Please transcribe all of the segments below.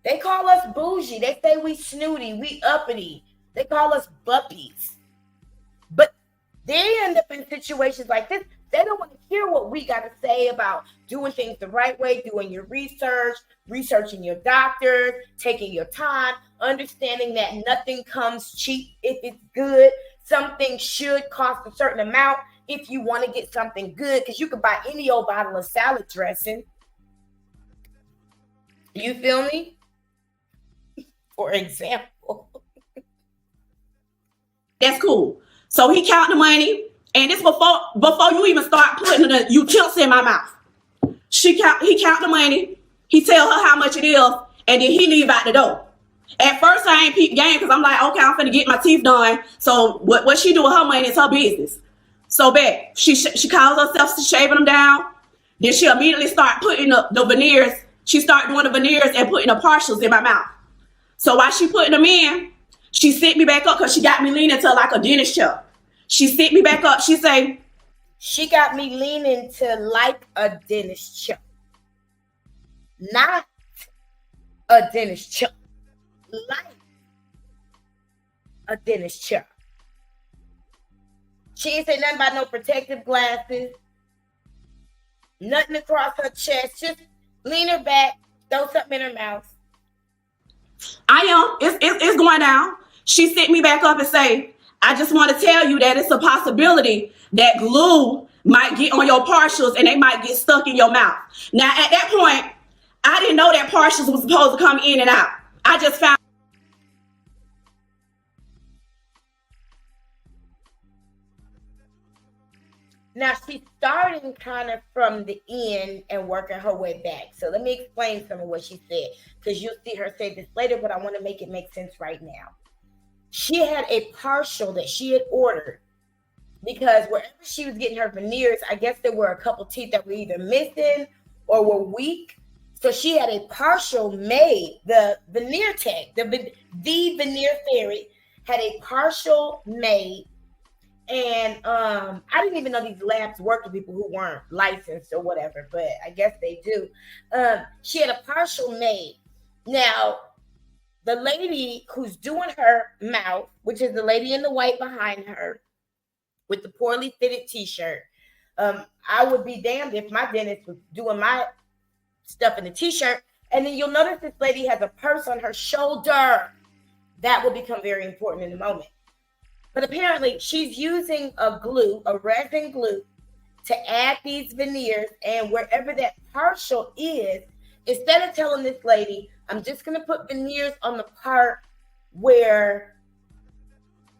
They call us bougie. They say we snooty, we uppity. They call us buppies. But they end up in situations like this. They don't want to hear what we got to say about doing things the right way, doing your research, researching your doctors, taking your time, understanding that nothing comes cheap if it's good. Something should cost a certain amount if you want to get something good, because you can buy any old bottle of salad dressing. You feel me? For example. That's cool. So he count the money, and this before you even start putting the utensils in my mouth. He count the money. He tell her how much it is, and then he leave out the door. At first, I ain't peep game because I'm like, okay, I'm finna get my teeth done. So what she do with her money is her business. So bad. She calls herself shaving them down. Then she immediately start putting the veneers. She start doing the veneers and putting the partials in my mouth. So while she putting them in, she sit me back up because she got me leaning to like a dentist chair. She sit me back up. She say, she got me leaning to like a dentist chair. Not a dentist chair. Like a dentist chair. She ain't say nothing about no protective glasses. Nothing across her chest. Just lean her back, throw something in her mouth. It's going down. She sit me back up and say, I just want to tell you that it's a possibility that glue might get on your partials and they might get stuck in your mouth. Now, at that point, I didn't know that partials was supposed to come in and out. I just found. Now, she's starting kind of from the end and working her way back. So let me explain some of what she said, because you'll see her say this later, but I want to make it make sense right now. She had a partial that she had ordered because wherever she was getting her veneers, I guess there were a couple teeth that were either missing or were weak. So she had a partial made. The Veneer Tech, the Veneer Fairy had a partial made. And I didn't even know these labs worked with people who weren't licensed or whatever, but I guess they do. She had a partial made. Now, the lady who's doing her mouth, which is the lady in the white behind her with the poorly fitted t-shirt, I would be damned if my dentist was doing my stuff in the t-shirt. And then you'll notice this lady has a purse on her shoulder. That will become very important in a moment. But apparently she's using a resin glue to add these veneers, and wherever that partial is, instead of telling this lady, I'm just going to put veneers on the part where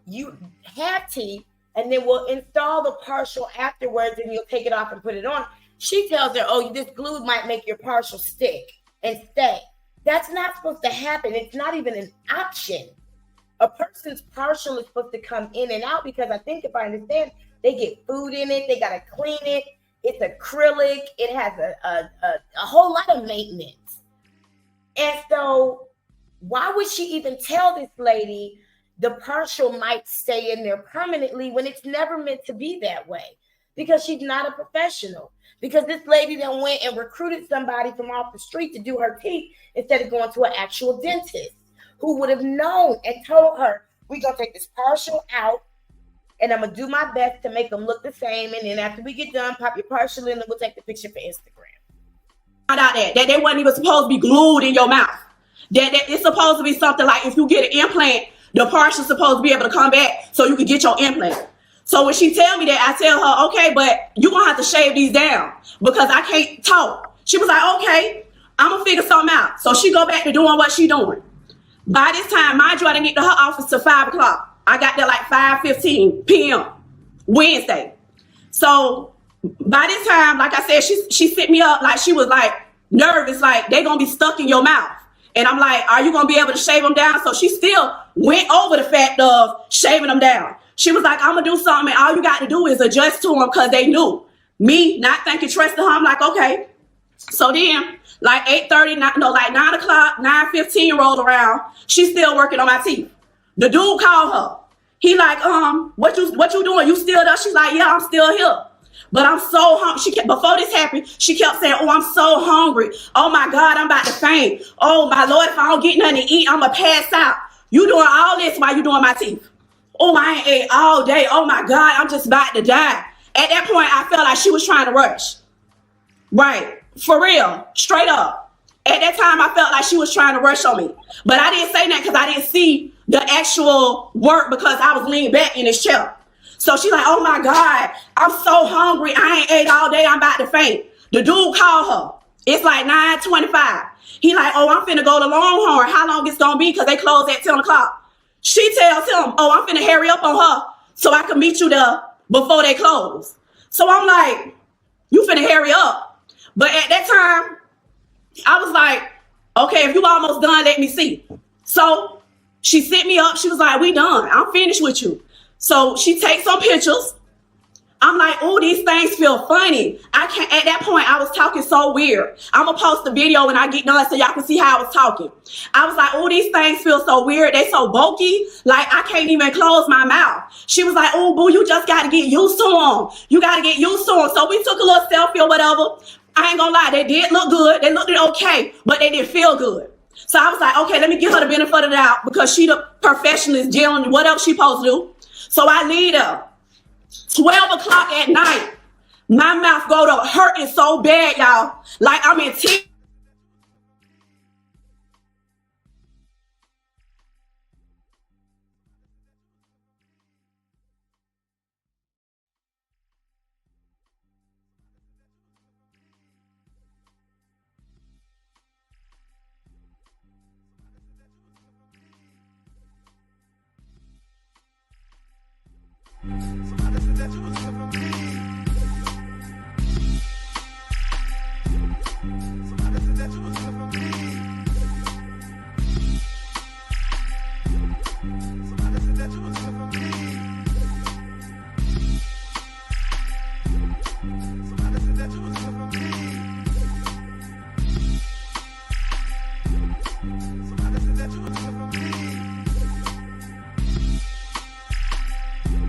you have teeth, and then we'll install the partial afterwards, and you'll take it off and put it on. She tells her, oh, this glue might make your partial stick and stay. That's not supposed to happen. It's not even an option. A person's partial is supposed to come in and out because I think, if I understand, they get food in it. They got to clean it. It's acrylic. It has a whole lot of maintenance. And so why would she even tell this lady the partial might stay in there permanently when it's never meant to be that way? Because she's not a professional. Because this lady then went and recruited somebody from off the street to do her teeth instead of going to an actual dentist who would have known and told her, we're going to take this partial out and I'm going to do my best to make them look the same. And then after we get done, pop your partial in and we'll take the picture for Instagram. Found out that they wasn't even supposed to be glued in your mouth. That it's supposed to be something like if you get an implant, the partial's supposed to be able to come back so you can get your implant. So when she tell me that, I tell her, okay, but you're going to have to shave these down because I can't talk. She was like, okay, I'm going to figure something out. So she go back to doing what she doing. By this time, mind you, I didn't get to her office till 5 o'clock. I got there like 5:15 p.m. Wednesday. So by this time, like I said, she set me up like she was like nervous, like they gonna be stuck in your mouth. And I'm like, are you gonna be able to shave them down? So she still went over the fact of shaving them down. She was like, I'm gonna do something, and all you got to do is adjust to them because they knew. Me not thinking, trusting her, I'm like, okay. So then, like 8:30, no, like 9 o'clock, 9:15 rolled around. She's still working on my teeth. The dude called her. He like, what you doing? You still there? She's like, yeah, I'm still here. But I'm so hungry. Before this happened, she kept saying, oh, I'm so hungry. Oh my God, I'm about to faint. Oh my Lord, if I don't get nothing to eat, I'm going to pass out. You doing all this while you doing my teeth. Oh, I ain't ate all day. Oh my God, I'm just about to die. At that point, I felt like she was trying to rush. Right. For real. Straight up. At that time, I felt like she was trying to rush on me. But I didn't say that because I didn't see the actual work because I was leaning back in this chair. So she's like, oh my God, I'm so hungry. I ain't ate all day. I'm about to faint. The dude called her. It's like 9:25. He like, oh, I'm finna go to Longhorn. How long it's gonna be? Because they close at 10 o'clock. She tells him, oh, I'm finna hurry up on her so I can meet you there before they close. So I'm like, you finna hurry up. But at that time, I was like, okay, if you almost done, let me see. So she sent me up. She was like, we done. I'm finished with you. So she takes some pictures. I'm like, oh, these things feel funny. I can't, at that point, I was talking so weird. I'm going to post the video when I get done so y'all can see how I was talking. I was like, oh, these things feel so weird. They so bulky. Like, I can't even close my mouth. She was like, oh, boo, you just got to get used to them. You got to get used to them. So we took a little selfie or whatever. I ain't going to lie. They did look good. They looked okay, but they didn't feel good. So I was like, okay, let me give her the benefit of the doubt because she the professionalist dealing what else she supposed to do. So I lead her. 12 o'clock at night, my mouth go to hurting so bad, y'all. Like I'm in tears.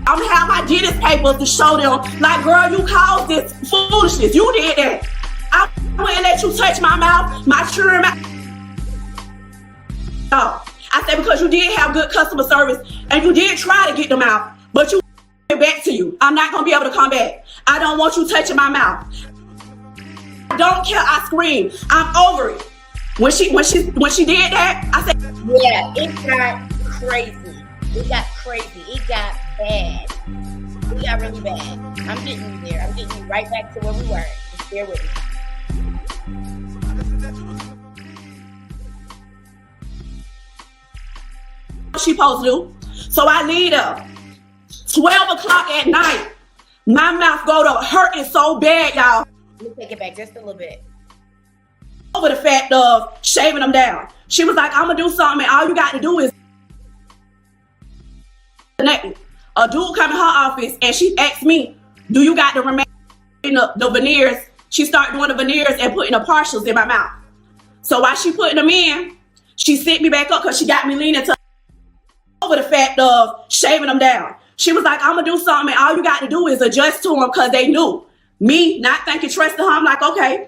I'm gonna have my dentist papers to show them, like, girl, you caused this foolishness. You did that. I wouldn't let you touch my mouth, my children. No. I said, because you did have good customer service and you did try to get them out, but you went back to you. I'm not gonna be able to come back. I don't want you touching my mouth. I don't care. I screamed. I'm over it. When she did that, I said, yeah, it got crazy. It got crazy. It got bad. It got really bad. I'm getting you there. I'm getting you right back to where we were. Just bear with me. she supposed to do. So I leave her. 12 o'clock at night, my mouth go to hurting so bad, y'all. Let me take it back just a little bit. Over the fact of shaving them down. She was like, I'm gonna do something and all you got to do is connect. A dude come in her office and she asked me, do you got to remain in the veneers? She started doing the veneers and putting the partials in my mouth. So while she putting them in, she set me back up because she got me leaning to over the fact of shaving them down. She was like, I'm gonna do something and all you got to do is adjust to them because they knew. Me not thinking, trusting her, I'm like, okay.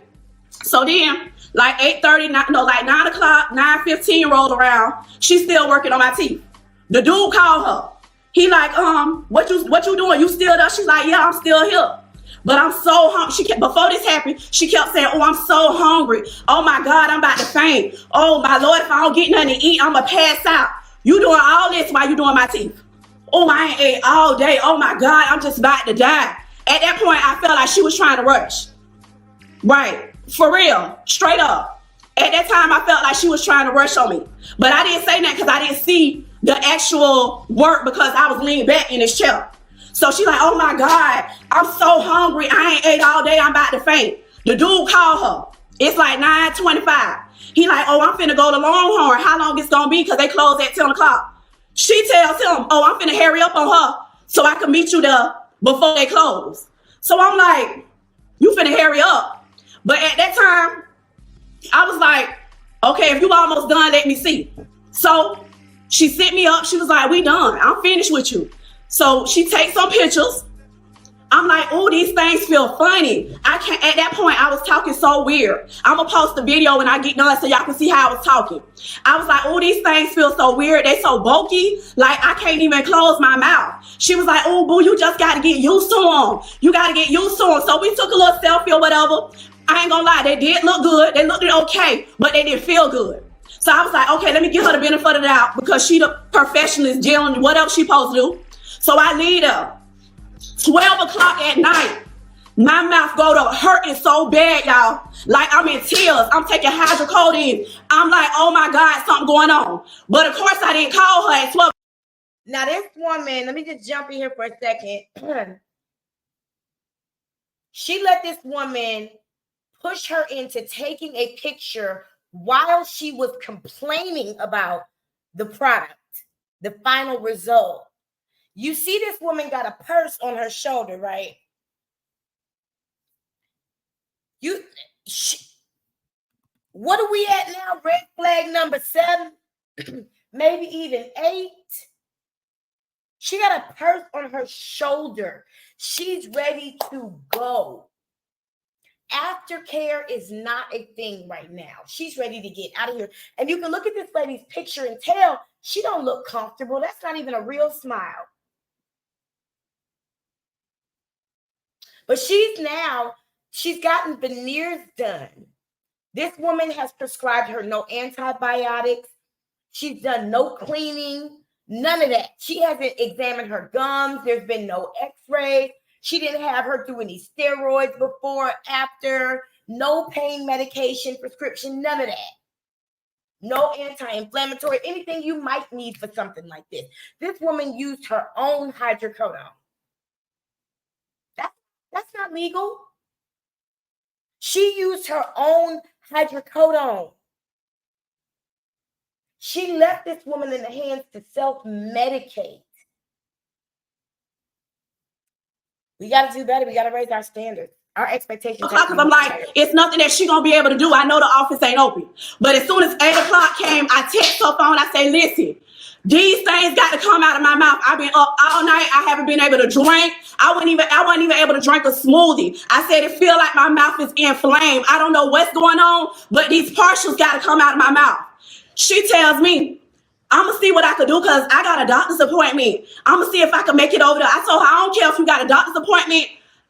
So then, like 8:30, like 9 o'clock, 9:15 rolled around. She's still working on my teeth. The dude called her. He like, what you doing? You still there? She's like, yeah, I'm still here. But I'm so hungry. Before this happened, she kept saying, oh, I'm so hungry. Oh my God, I'm about to faint. Oh my Lord, if I don't get nothing to eat, I'm gonna pass out. You doing all this while you doing my teeth. Oh, I ain't ate all day. Oh my God, I'm just about to die. At that point, I felt like she was trying to rush. Right, for real, straight up. At that time, I felt like she was trying to rush on me. But I didn't say that because I didn't see the actual work because I was leaning back in this chair. So she like, oh my God, I'm so hungry. I ain't ate all day. I'm about to faint. The dude called her. It's like 9:25. He like, oh, I'm finna go to Longhorn. How long it's gonna be? Because they close at 10 o'clock. She tells him, oh, I'm finna hurry up on her so I can meet you there before they close. So I'm like, you finna hurry up. But at that time, I was like, okay, if you almost done, let me see. So she sent me up. She was like, we done. I'm finished with you. So she takes some pictures. I'm like, oh, these things feel funny. I can't, at that point, I was talking so weird. I'm gonna post the video when I get done so y'all can see how I was talking. I was like, oh, these things feel so weird. They so bulky. Like, I can't even close my mouth. She was like, oh, boo, you just gotta get used to them. You gotta get used to them. So we took a little selfie or whatever. I ain't gonna lie, they did look good. They looked okay, but they didn't feel good. So I was like, okay, let me give her the benefit of the doubt because she the professionalist dealing whatever she supposed to do. So I lead her. 12 o'clock at night, my mouth go to hurting so bad, y'all. Like I'm in tears. I'm taking hydrocodone. I'm like, oh my God, something going on. But of course, I didn't call her at 12. Now this woman, let me just jump in here for a second. She let this woman push her into taking a picture while she was complaining about the product, the final result. You see this woman got a purse on her shoulder, right? What are we at now? Red flag number 7, maybe even 8. She got a purse on her shoulder. She's ready to go. Aftercare is not a thing right now. She's ready to get out of here. And you can look at this lady's picture and tell she don't look comfortable. That's not even a real smile. But she's gotten veneers done. This woman has prescribed her no antibiotics. She's done no cleaning, none of that. She hasn't examined her gums. There's been no x-rays. She didn't have her through any steroids before, after, no pain medication, prescription, none of that. No anti-inflammatory, anything you might need for something like this. This woman used her own hydrocodone. That's not legal. She used her own hydrocodone. She left this woman in the hands to self-medicate. We got to do better. We got to raise our standards. Our expectations. Because I'm like, it's nothing that she gonna be able to do. I know the office ain't open. But as soon as 8 o'clock came, I text her phone. I say, listen, these things got to come out of my mouth. I've been up all night. I haven't been able to drink. I wasn't even able to drink a smoothie. I said, it feel like my mouth is inflamed. I don't know what's going on, but these partials got to come out of my mouth. She tells me, I'm going to see what I could do because I got a doctor's appointment. I'm going to see if I can make it over there. I told her, I don't care if you got a doctor's appointment.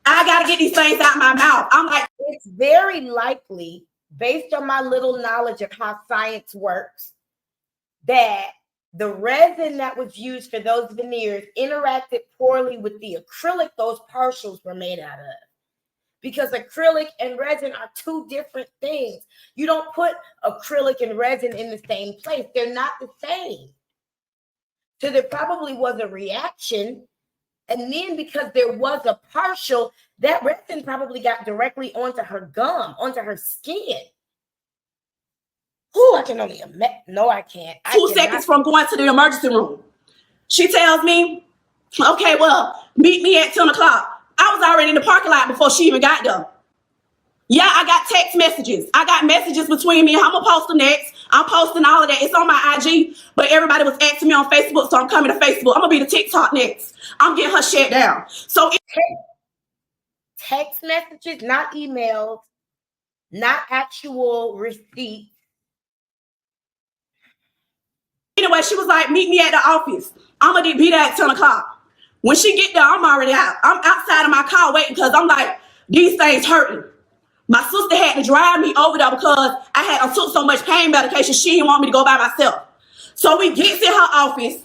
I got to get these things out of my mouth. I'm like, it's very likely, based on my little knowledge of how science works, that the resin that was used for those veneers interacted poorly with the acrylic those partials were made out of. Because acrylic and resin are two different things. You don't put acrylic and resin in the same place. They're not the same. So there probably was a reaction. And then because there was a partial, that resin probably got directly onto her gum, onto her skin. Who I can only imagine. No, I can't. 2 seconds from going to the emergency room. She tells me, okay, well, meet me at 10 o'clock. I was already in the parking lot before she even got there. Yeah, I got text messages. I got messages between me. I'm going to post them next. I'm posting all of that. It's on my IG, but everybody was asking me on Facebook, so I'm coming to Facebook. I'm going to be the TikTok next. I'm getting her shut down. So text messages, not emails, not actual receipts. Anyway, she was like, meet me at the office. I'm going to be there at 10 o'clock. When she get there, I'm already out. I'm outside of my car waiting because I'm like, these things hurting. My sister had to drive me over there because I took so much pain medication. She didn't want me to go by myself. So we get to her office.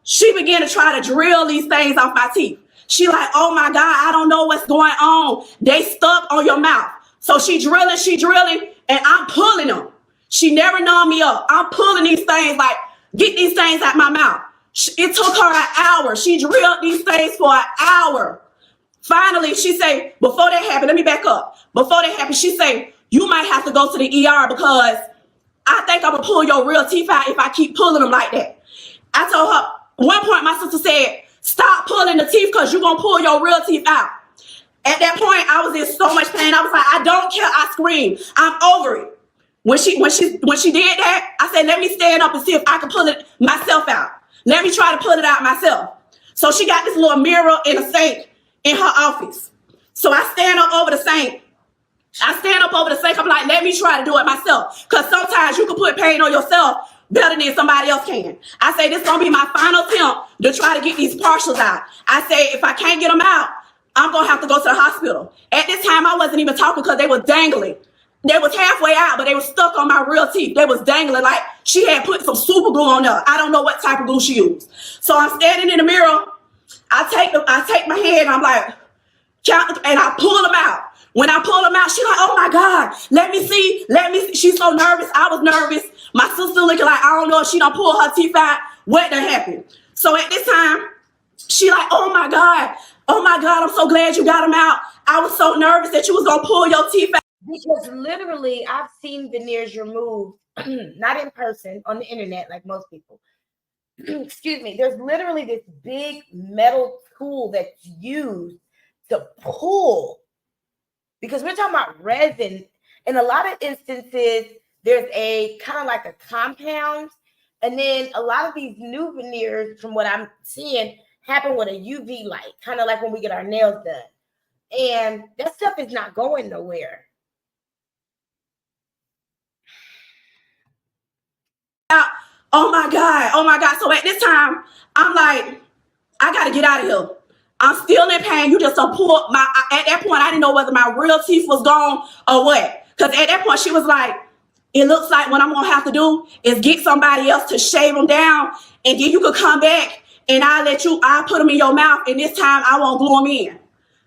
She began to try to drill these things off my teeth. She like, oh my God, I don't know what's going on. They stuck on your mouth. So she drilling, and I'm pulling them. She never numbed me up. I'm pulling these things like, get these things out my mouth. It took her an hour. She drilled these things for an hour. Finally, she say, before that happened, let me back up. Before that happened, she say, you might have to go to the ER because I think I'm going to pull your real teeth out if I keep pulling them like that. I told her, one point my sister said, stop pulling the teeth because you're going to pull your real teeth out. At that point, I was in so much pain. I was like, I don't care. I screamed. I'm over it. When she did that, I said, let me stand up and see if I can pull it myself out. Let me try to pull it out myself. So she got this little mirror in a sink, in her office. So I stand up over the sink. I'm like, let me try to do it myself. Because sometimes you can put pain on yourself better than somebody else can. I say, this is going to be my final attempt to try to get these partials out. I say, if I can't get them out, I'm going to have to go to the hospital. At this time, I wasn't even talking because they were dangling. They was halfway out, but they was stuck on my real teeth. They was dangling like she had put some super glue on there. I don't know what type of glue she used. So I'm standing in the mirror. I take my hand and I'm like, count, and I pull them out. When I pull them out, she's like, oh my God, let me see. She's so nervous. I was nervous. My sister looking like, I don't know if she done pull her teeth out. What done happened? So at this time, she like, oh my God, I'm so glad you got them out. I was so nervous that you was gonna pull your teeth out. Because literally, I've seen veneers removed, not in person, on the internet, like most people. Excuse me. There's literally this big metal tool that's used to pull, because we're talking about resin. In a lot of instances, there's a kind of like a compound, and then a lot of these new veneers, from what I'm seeing, happen with a UV light, kind of like when we get our nails done, and that stuff is not going nowhere. Oh my God. So at this time, I'm like, I gotta get out of here. I'm still in pain. You just don't pull my, at that point, I didn't know whether my real teeth was gone or what. Because at that point, she was like, it looks like what I'm gonna have to do is get somebody else to shave them down, and then you could come back and I'll put them in your mouth, and this time I won't glue them in.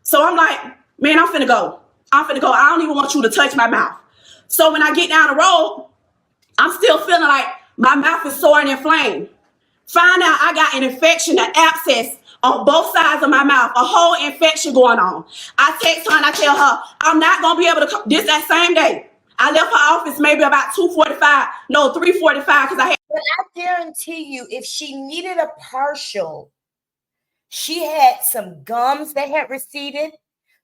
So I'm like, man, I'm finna go. I don't even want you to touch my mouth. So when I get down the road, I'm still feeling like my mouth is sore and inflamed. Find out I got an infection, an abscess on both sides of my mouth, a whole infection going on. I text her and I tell her, I'm not going to be able to come that same day. I left her office maybe about 3:45, because I had. But I guarantee you, if she needed a partial, she had some gums that had receded.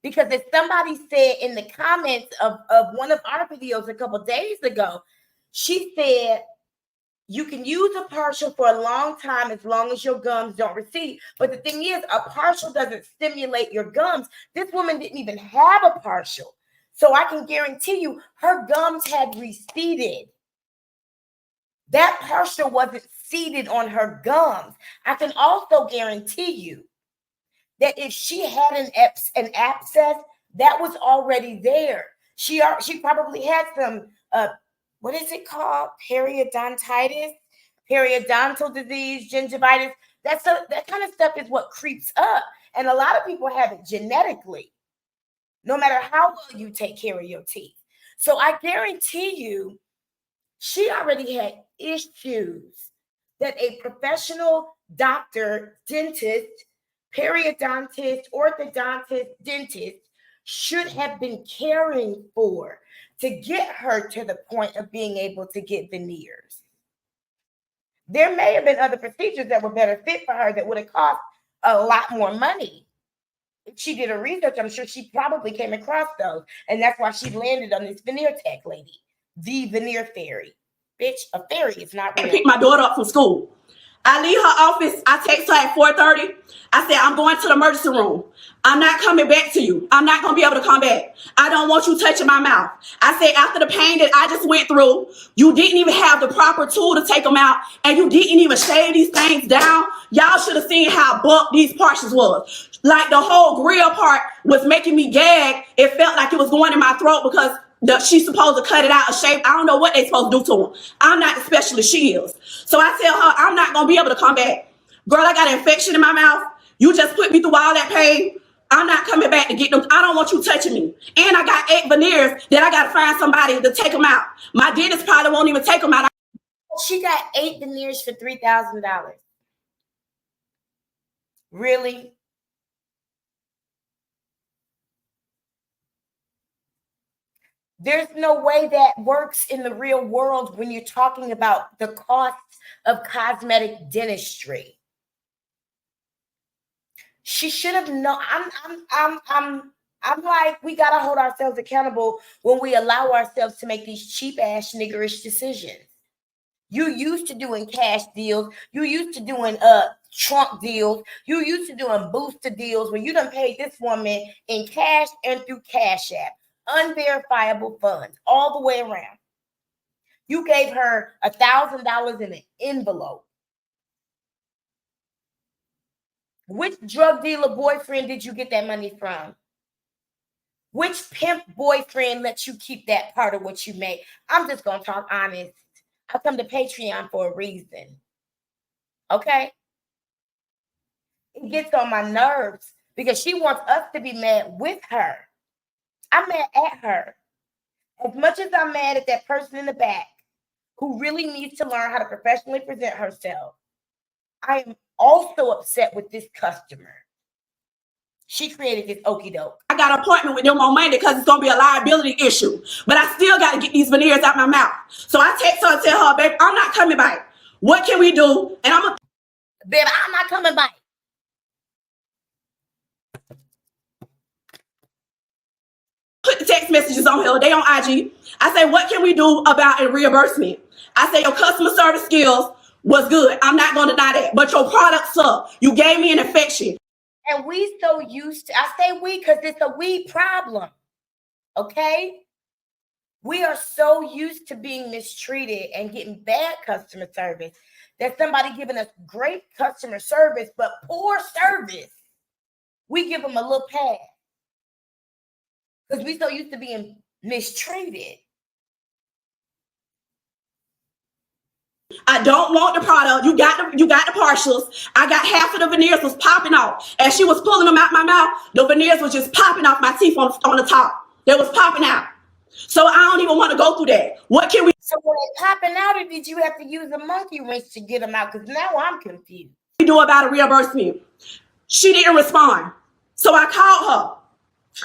Because if somebody said in the comments of one of our videos a couple days ago, she said, you can use a partial for a long time as long as your gums don't recede. But the thing is, a partial doesn't stimulate your gums. This woman didn't even have a partial. So I can guarantee you her gums had receded. That partial wasn't seated on her gums. I can also guarantee you that if she had an abscess, that was already there. She probably had some what is it called? Periodontitis, periodontal disease, gingivitis. That kind of stuff is what creeps up. And a lot of people have it genetically, no matter how well you take care of your teeth. So I guarantee you, she already had issues that a professional doctor, dentist, periodontist, orthodontist, dentist should have been caring for to get her to the point of being able to get veneers. There may have been other procedures that were better fit for her that would have cost a lot more money. If she did her research, I'm sure she probably came across those. And that's why she landed on this Veneer Tech lady, the Veneer Fairy. Bitch, a fairy is not real. I picked my daughter up from school. I leave her office. I text her at 4:30. I said, I'm going to the emergency room. I'm not coming back to you. I'm not going to be able to come back. I don't want you touching my mouth. I said, after the pain that I just went through, you didn't even have the proper tool to take them out, and you didn't even shave these things down. Y'all should have seen how bumped these portions was. Like the whole grill part was making me gag. It felt like it was going in my throat because she's supposed to cut it out or shave. I don't know what they're supposed to do to them. I'm not the specialist, she is. So I tell her, I'm not going to be able to come back. Girl, I got an infection in my mouth. You just put me through all that pain. I'm not coming back to get them. I don't want you touching me. And I got 8 veneers that I got to find somebody to take them out. My dentist probably won't even take them out. She got 8 veneers for $3,000. Really? There's no way that works in the real world when you're talking about the cost of cosmetic dentistry. She should have known. I'm like, we gotta hold ourselves accountable when we allow ourselves to make these cheap ass niggerish decisions. You used to doing cash deals. You used to doing trunk deals. You used to doing booster deals where you done paid this woman in cash and through Cash App, unverifiable funds all the way around. You gave her $1,000 in an envelope. Which drug dealer boyfriend did you get that money from? Which pimp boyfriend lets you keep that part of what you made? I'm just going to talk honest. I come to Patreon for a reason. Okay? It gets on my nerves because she wants us to be mad with her. I'm mad at her. As much as I'm mad at that person in the back who really needs to learn how to professionally present herself, I am also upset with this customer. She created this okie doke. I got an appointment with them on Monday because it's going to be a liability issue. But I still got to get these veneers out my mouth. So I text her and tell her, babe, I'm not coming back. What can we do? And I'm going to... Babe, I'm not coming back. Put the text messages on here. They on IG. I say, what can we do about a reimbursement? I say, your customer service skills was good. I'm not going to deny that. But your product sucked. You gave me an infection. And we so used to, I say we because it's a we problem, okay? We are so used to being mistreated and getting bad customer service that somebody giving us great customer service but poor service, we give them a little pass because we so used to being mistreated. I don't want the product. You got the partials. I got half of the veneers was popping off. As she was pulling them out my mouth, the veneers was just popping off my teeth on the top. They was popping out. So I don't even want to go through that. What can we... So when they popping out, or did you have to use a monkey wrench to get them out? Because now I'm confused. What do about a reimbursement? She didn't respond. So I called her.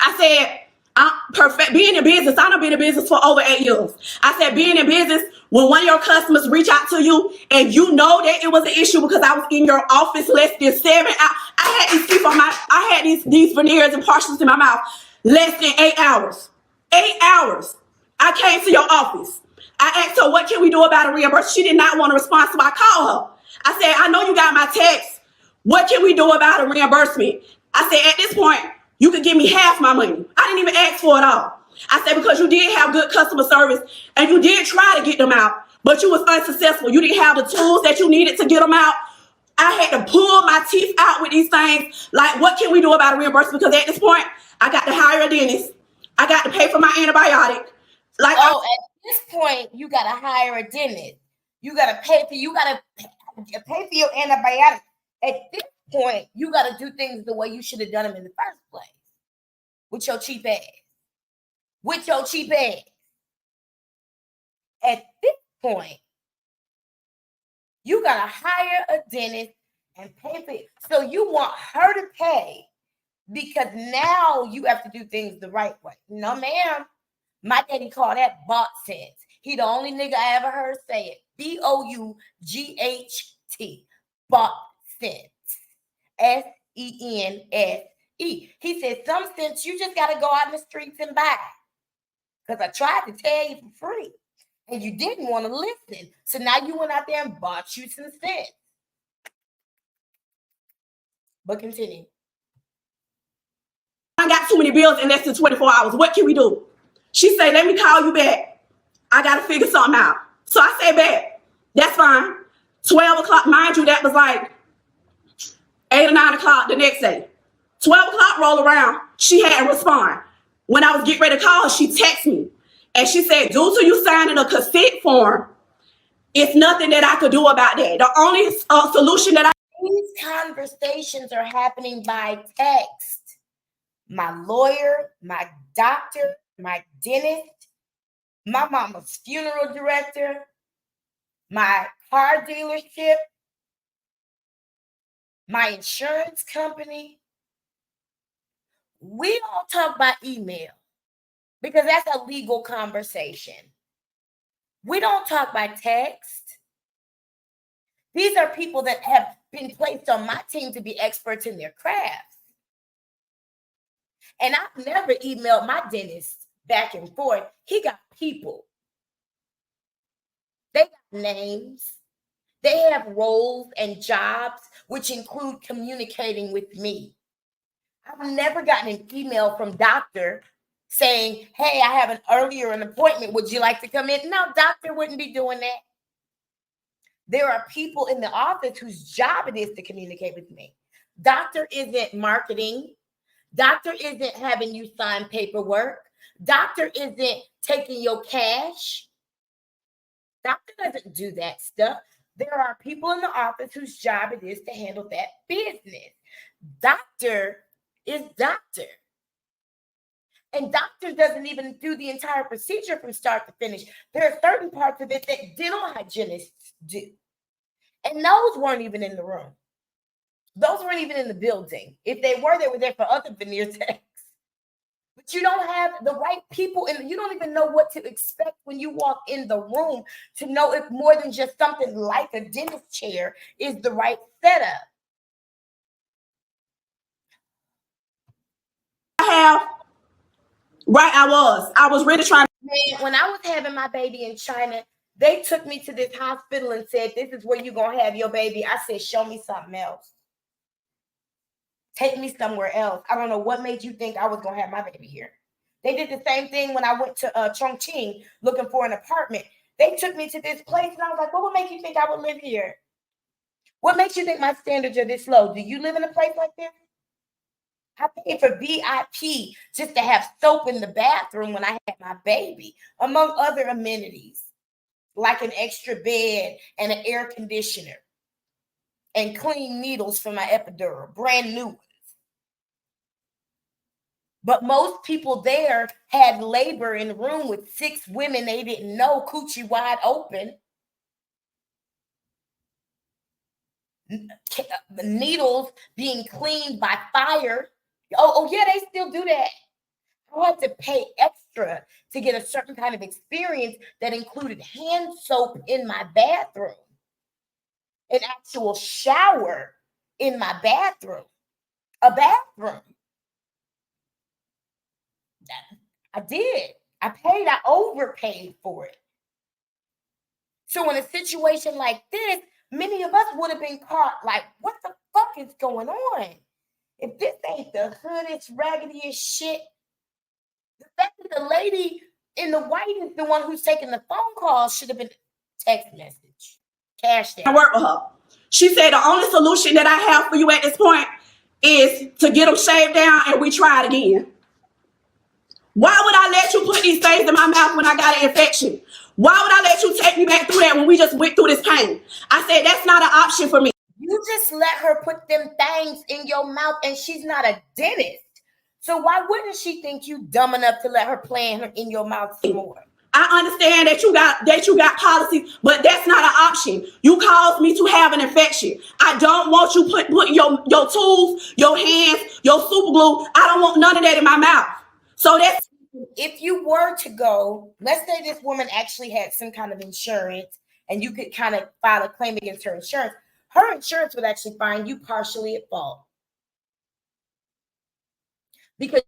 I said, I'm perfect. Being in business, I've been in business for over 8 years. I said, being in business, when one of your customers reach out to you and you know that it was an issue because I was in your office less than 7 hours. I had these teeth on I had these veneers and partials in my mouth less than 8 hours. 8 hours. I came to your office. I asked her, what can we do about a reimbursement? She did not want to respond, so I called her. I said, I know you got my text. What can we do about a reimbursement? I said, at this point, you could give me half my money. I didn't even ask for it all. I said, because you did have good customer service and you did try to get them out, but you was unsuccessful. You didn't have the tools that you needed to get them out. I had to pull my teeth out with these things. Like, what can we do about a reimbursement? Because at this point, I got to hire a dentist. I got to pay for my antibiotic. Like, at this point, you got to hire a dentist. You got to pay for your antibiotic. At this point, you got to do things the way you should have done them in the first place. With your cheap ass. With your cheap ass. At this point, you got to hire a dentist and pay for it. So you want her to pay because now you have to do things the right way. No, ma'am. My daddy called that bot sense. He the only nigga I ever heard say it. BOUGHT. Bot sense. SENSE. He said, some sense you just got to go out in the streets and buy. Because I tried to tell you for free. And you didn't want to listen. So now you went out there and bought you some sense. But continue. I got too many bills in less than 24 hours. What can we do? She said, let me call you back. I got to figure something out. So I said, back. That's fine. 12 o'clock, mind you, that was like 8 or 9 o'clock the next day. 12 o'clock roll around. She hadn't responded. When I was getting ready to call her, she texted me. And she said, due to you signing a consent form, it's nothing that I could do about that. The only solution that These conversations are happening by text. My lawyer, my doctor, my dentist, my mama's funeral director, my car dealership, my insurance company. We all talk by email because that's a legal conversation. We don't talk by text. These are people that have been placed on my team to be experts in their crafts. And I've never emailed my dentist back and forth. He got people. They got names. They have roles and jobs, which include communicating with me. I've never gotten an email from doctor saying, hey, I have an appointment. Would you like to come in? No, doctor wouldn't be doing that. There are people in the office whose job it is to communicate with me. Doctor isn't marketing. Doctor isn't having you sign paperwork. Doctor isn't taking your cash. Doctor doesn't do that stuff. There are people in the office whose job it is to handle that business. Doctor is doctor. And doctor doesn't even do the entire procedure from start to finish. There are certain parts of it that dental hygienists do. And those weren't even in the room. Those weren't even in the building. If they were there for other veneer techs. But you don't have the right people, and you don't even know what to expect when you walk in the room to know if more than just something like a dentist chair is the right setup. I was really trying. Man, when I was having my baby in China, they took me to this hospital and said, this is where you're going to have your baby. I said, show me something else. Take me somewhere else. I don't know what made you think I was going to have my baby here. They did the same thing when I went to Chongqing looking for an apartment. They took me to this place, and I was like, what would make you think I would live here? What makes you think my standards are this low? Do you live in a place like this? I paid for VIP just to have soap in the bathroom when I had my baby, among other amenities, like an extra bed and an air conditioner and clean needles for my epidural, brand new ones. But most people there had labor in the room with 6 women they didn't know, coochie wide open. Needles being cleaned by fire. Oh yeah, they still do that. I had to pay extra to get a certain kind of experience that included hand soap in my bathroom, an actual shower in my bathroom, a bathroom. I did. I overpaid for it. So in a situation like this, many of us would have been caught like, what the fuck is going on? If this ain't the hoodest, raggediest shit, the fact that the lady in the white is the one who's taking the phone call should have been text message, cash down. I work with her. She said the only solution that I have for you at this point is to get them shaved down and we try it again. Why would I let you put these things in my mouth when I got an infection? Why would I let you take me back through that when we just went through this pain? I said, that's not an option for me. You just let her put them things in your mouth, and she's not a dentist. So why wouldn't she think you dumb enough to let her plant in your mouth some more? I understand that you got policies, but that's not an option. You caused me to have an infection. I don't want you putting your tools, your hands, your super glue. I don't want none of that in my mouth. So that's, if you were to go, let's say this woman actually had some kind of insurance and you could kind of file a claim against her insurance would actually find you partially at fault. Because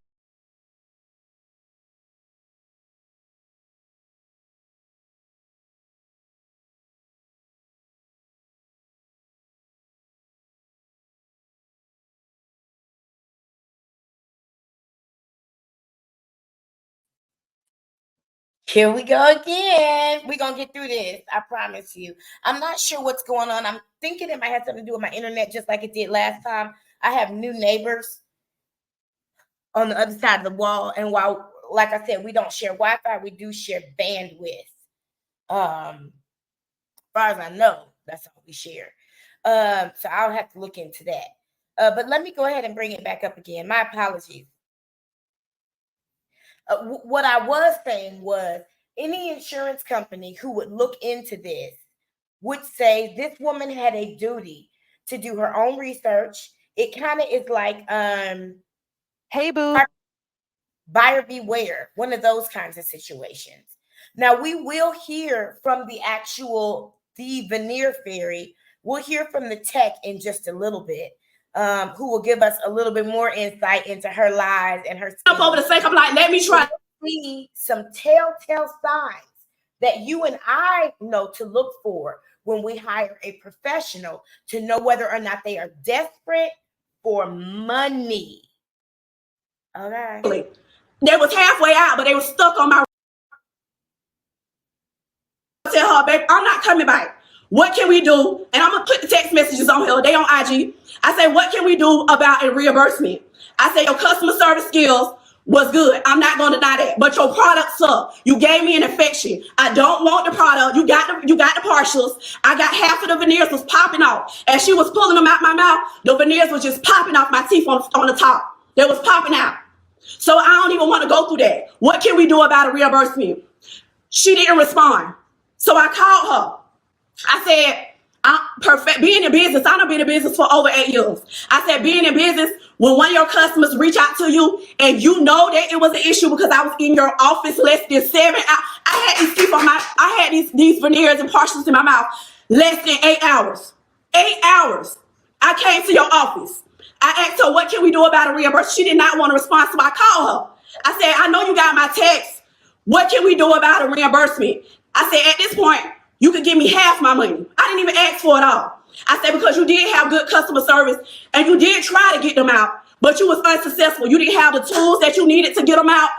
here we go again. We're going to get through this. I promise you. I'm not sure what's going on. I'm thinking it might have something to do with my internet, just like it did last time. I have new neighbors on the other side of the wall. And while, like I said, we don't share Wi-Fi, we do share bandwidth. As far as I know, that's all we share. So I'll have to look into that. But let me go ahead and bring it back up again. My apologies. What I was saying was any insurance company who would look into this would say this woman had a duty to do her own research. It kind of is like, hey, boo, buyer beware, one of those kinds of situations. Now, we will hear from the Veneer Fairy. We'll hear from the tech in just a little bit. Who will give us a little bit more insight into her lives and her up over the sake of like, let me try. See some telltale signs that you and I know to look for when we hire a professional to know whether or not they are desperate for money. Okay. They was halfway out, but they was stuck on my. I tell her, baby, I'm not coming back. What can we do? And I'm gonna put the text messages on here. They on IG. I say, what can we do about a reimbursement? I say, your customer service skills was good. I'm not gonna deny that. But your product sucked. You gave me an infection. I don't want the product. You got the partials. I got half of the veneers was popping off. As she was pulling them out my mouth, the veneers was just popping off my teeth on the top. They was popping out. So I don't even want to go through that. What can we do about a reimbursement? She didn't respond. So I called her. I said, I'm perfect. Being in business, I've been in business for over 8 years. I said, being in business, when one of your customers reach out to you and you know that it was an issue because I was in your office less than 7 hours. I had these teeth on I had these veneers and partials in my mouth less than 8 hours. 8 hours. I came to your office. I asked her, what can we do about a reimbursement? She did not want to respond, so I called her. I said, I know you got my text. What can we do about a reimbursement? I said, at this point, you could give me half my money. I didn't even ask for it all. I said, because you did have good customer service and you did try to get them out, but you was unsuccessful. You didn't have the tools that you needed to get them out.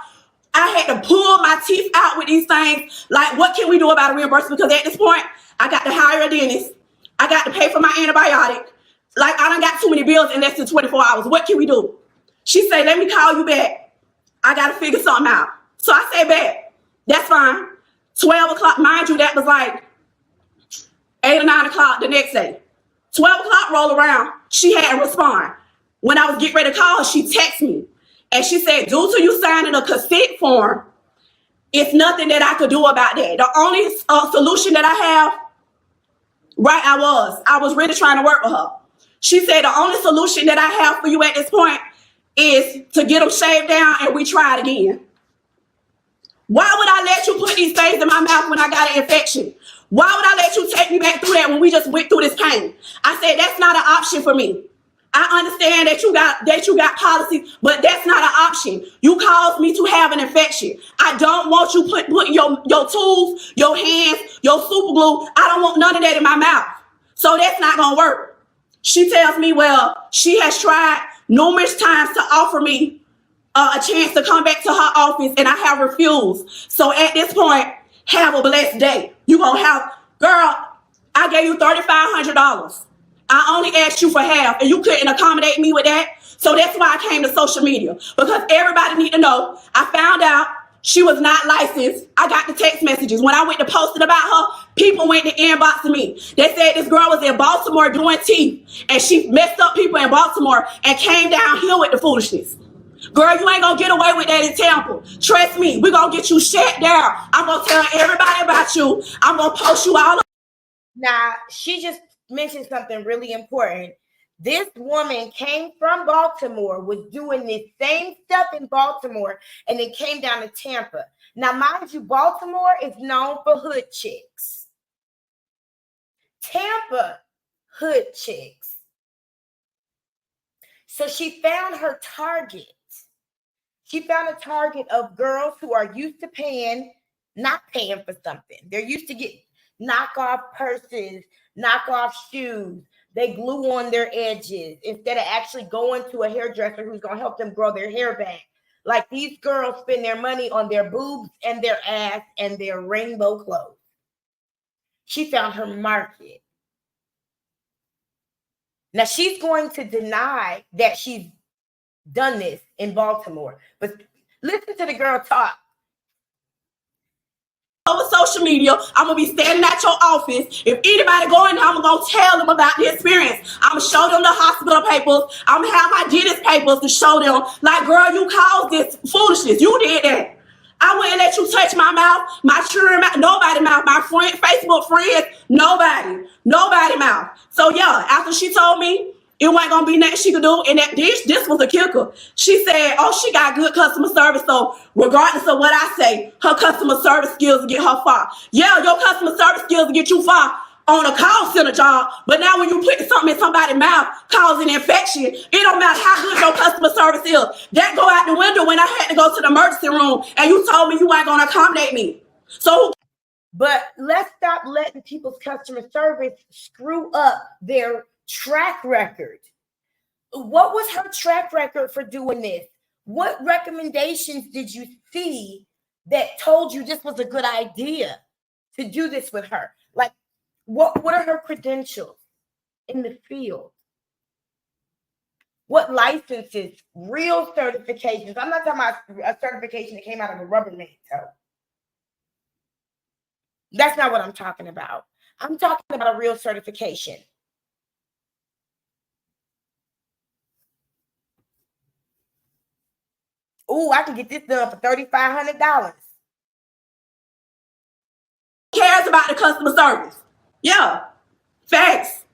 I had to pull my teeth out with these things. Like, what can we do about a reimbursement? Because at this point, I got to hire a dentist. I got to pay for my antibiotic. Like, I done got too many bills in less than 24 hours. What can we do? She said, let me call you back. I got to figure something out. So I said, back. That's fine. 12 o'clock, mind you, that was like 8 or 9 o'clock the next day. 12 o'clock roll around. She hadn't responded. When I was getting ready to call her, she texted me. And she said, due to you signing a consent form, it's nothing that I could do about that. The only solution that I have, right, I was really trying to work with her. She said, the only solution that I have for you at this point is to get them shaved down and we try it again. Why would I let you put these things in my mouth when I got an infection? Why would I let you take me back through that when we just went through this pain? I said, that's not an option for me. I understand that you got policy, but that's not an option. You caused me to have an infection. I don't want you putting your tools, your hands, your super glue. I don't want none of that in my mouth. So that's not going to work. She tells me, well, she has tried numerous times to offer me a chance to come back to her office, and I have refused. So at this point, have a blessed day. You gonna have, girl, I gave you $3,500. I only asked you for half, and you couldn't accommodate me with that. So that's why I came to social media, because everybody need to know. I found out she was not licensed. I got the text messages. When I went to post it about her, people went to inbox me. They said this girl was in Baltimore doing teeth, and she messed up people in Baltimore and came down here with the foolishness. Girl, you ain't gonna get away with that in Tampa. Trust me, we're gonna get you shut down. I'm gonna tell everybody about you. I'm gonna post you all. Now, she just mentioned something really important. This woman came from Baltimore, was doing this same stuff in Baltimore, and then came down to Tampa. Now, mind you, Baltimore is known for hood chicks. Tampa, hood chicks. So she found her target. She found a target of girls who are used to not paying for something. They're used to get knockoff purses, knockoff shoes. They glue on their edges instead of actually going to a hairdresser who's going to help them grow their hair back. Like, these girls spend their money on their boobs and their ass and their rainbow clothes. She found her market. Now, she's going to deny that she's done this in Baltimore, but listen to the girl talk. Over social media, I'm gonna be standing at your office. If anybody going there, I'm gonna tell them about the experience. I'm gonna show them the hospital papers. I'm gonna have my dentist papers to show them. Like, girl, you caused this foolishness. You did that. I wouldn't let you touch my mouth, my children mouth, nobody mouth, my friend, Facebook friends, nobody mouth. So yeah, after she told me it wasn't gonna be nothing she could do, and that this was a kicker. She said, oh, she got good customer service, so regardless of what I say, her customer service skills will get her far. Yeah, your customer service skills will get you far on a call center job, but now when you put something in somebody's mouth causing infection, it don't matter how good your customer service is. That go out the window when I had to go to the emergency room and you told me you weren't gonna accommodate me. So But let's stop letting people's customer service screw up their track record. What was her track record for doing this? What recommendations did you see that told you this was a good idea to do this with her? Like, what are her credentials in the field? What licenses, real certifications? I'm not talking about a certification that came out of a Rubbermaid toe. That's not what I'm talking about. I'm talking about a real certification. Oh, I can get this done for $3,500. Cares about the customer service. Yeah. Facts.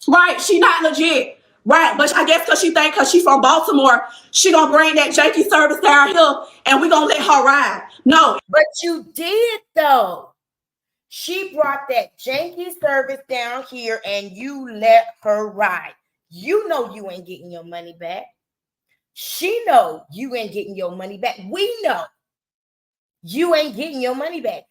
Right. She not legit. Right. But I guess because she think because she from Baltimore, she gonna bring that janky service down here and we gonna let her ride. No. But you did though. She brought that janky service down here and you let her ride. You know you ain't getting your money back. She know you ain't getting your money back. We know you ain't getting your money back.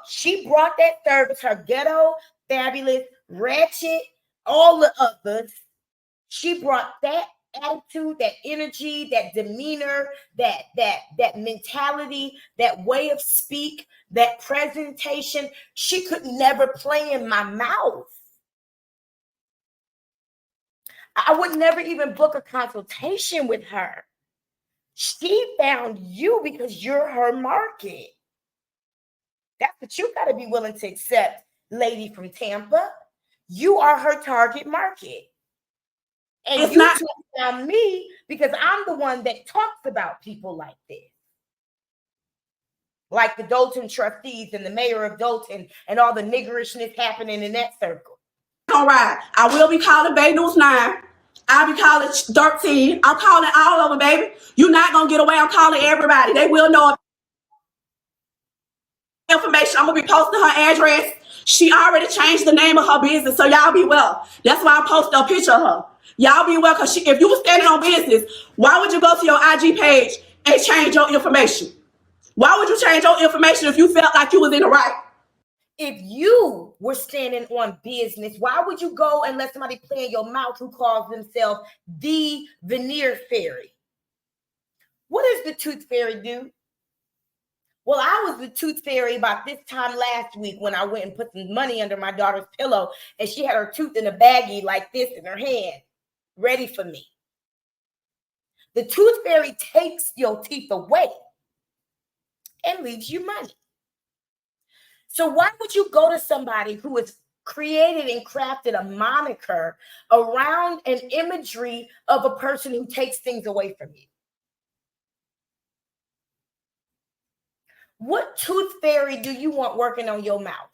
She brought that service, her ghetto, fabulous, ratchet, all the others. She brought that attitude, that energy, that demeanor, that mentality, that way of speak, that presentation. She could never play in my mouth. I would never even book a consultation with her. She found you because you're her market. That's what you got to be willing to accept, lady from Tampa. You are her target market. And it's you found me because I'm the one that talks about people like this. Like the Dolton trustees and the mayor of Dolton and all the niggerishness happening in that circle. All right. I will be calling Bay News 9. I'll be calling 13. I'm calling all of them, baby. You're not going to get away. I'm calling everybody. They will know information. I'm going to be posting her address. She already changed the name of her business, so y'all be well. That's why I posted a picture of her. Y'all be well, because if you were standing on business, why would you go to your IG page and change your information? Why would you change your information if you felt like you was in the right? If you were standing on business, why would you go and let somebody play in your mouth who calls themselves the Veneer Fairy? What does the Tooth Fairy do? Well, I was the Tooth Fairy about this time last week when I went and put some money under my daughter's pillow and she had her tooth in a baggie like this in her hand, ready for me. The Tooth Fairy takes your teeth away and leaves you money. So why would you go to somebody who has created and crafted a moniker around an imagery of a person who takes things away from you? What tooth fairy do you want working on your mouth?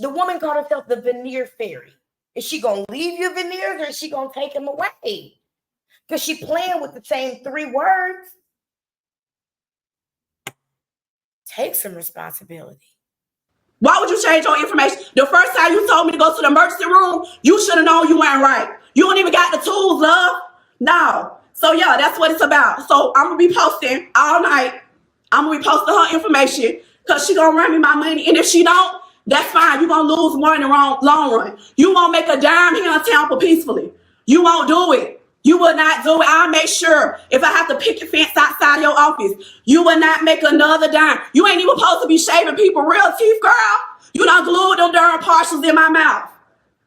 The woman called herself the Veneer Fairy. Is she going to leave your veneers or is she going to take them away? Because she playing with the same 3 words. Take some responsibility. Why would you change your information? The first time you told me to go to the emergency room, you should have known you weren't right. You don't even got the tools, love. No. So, yeah, that's what it's about. So, I'm going to be posting all night. I'm going to be posting her information because she going to run me my money. And if she don't, that's fine. You're going to lose more in the long run. You won't make a dime here in Tampa peacefully. You won't do it. You will not do it. I'll make sure if I have to pick a fence outside your office, you will not make another dime. You ain't even supposed to be shaving people real teeth, girl. You done glued them darn partials in my mouth.